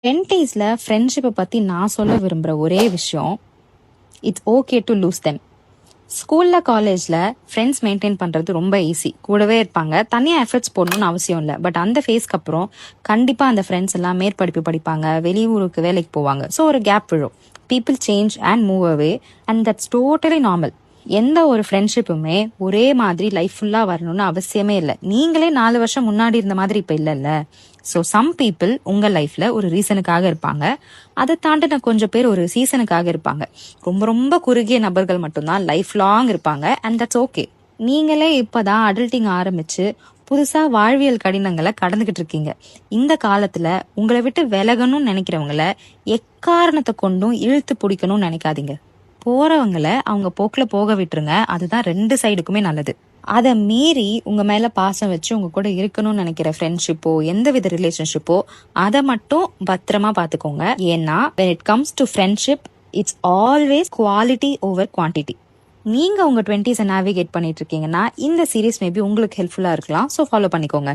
20ஸ்ல ஃப்ரெண்ட்ஷிப்பை பற்றி நான் சொல்ல விரும்புகிற ஒரே விஷயம், it's okay to lose them. ஸ்கூலில் காலேஜில் ஃப்ரெண்ட்ஸ் மெயின்டைன் பண்ணுறது ரொம்ப ஈஸி, கூடவே இருப்பாங்க, தனியாக எஃபர்ட்ஸ் போடணும்னு அவசியம் இல்லை. பட் அந்த ஃபேஸ்க்கு அப்புறம் கண்டிப்பாக அந்த ஃப்ரெண்ட்ஸ் எல்லாம் மேற்படிப்பு படிப்பாங்க, வெளியூருக்கு வேலைக்கு போவாங்க. ஸோ ஒரு கேப் விழும். People change and move away and that's totally normal. எந்த ஒரு ஃப்ரெண்ட்ஷிப்புமே ஒரே மாதிரி லைஃப் ஃபுல்லாக வரணும்னு அவசியமே இல்லை. நீங்களே 4 வருஷம் முன்னாடி இருந்த மாதிரி இப்போ இல்லைல்ல. ஸோ சம் பீப்புள் உங்கள் லைஃப்பில் ஒரு ரீசனுக்காக இருப்பாங்க, அதை தாண்டின கொஞ்சம் பேர் ஒரு சீசனுக்காக இருப்பாங்க. ரொம்ப ரொம்ப குறுகிய நபர்கள் மட்டும்தான் லைஃப் லாங் இருப்பாங்க அண்ட் தட்ஸ் ஓகே. நீங்களே இப்போதான் அடல்ட்டிங் ஆரம்பிச்சு புதுசாக வாழ்வியல் கடினங்களை கடந்துகிட்டு இருக்கீங்க. இந்த காலத்தில் உங்களை விட்டு விலகணும்னு நினைக்கிறவங்கள எக்காரணத்தை கொண்டும் இழுத்து பிடிக்கணும்னு நினைக்காதீங்க. போறவங்களை அவங்க போக்கில் போக விட்டுருங்க. அதுதான் 2 சைடுக்குமே நல்லது. அதை மீறி உங்க மேல பாசம் வச்சு உங்க கூட இருக்கணும்னு நினைக்கிற ஃப்ரெண்ட்ஷிப்போ எந்தவித ரிலேஷன்ஷிப்போ அதை மட்டும் பத்திரமா பாத்துக்கோங்க. ஏன்னா when it comes to friendship, it's always quality over quantity. நீங்க உங்க 20s நேவிகேட் பண்ணிட்டு இருக்கீங்கன்னா இந்த சீரீஸ் மேபி உங்களுக்கு ஹெல்ப்ஃபுல்லா இருக்கலாம். ஸோ ஃபாலோ பண்ணிக்கோங்க.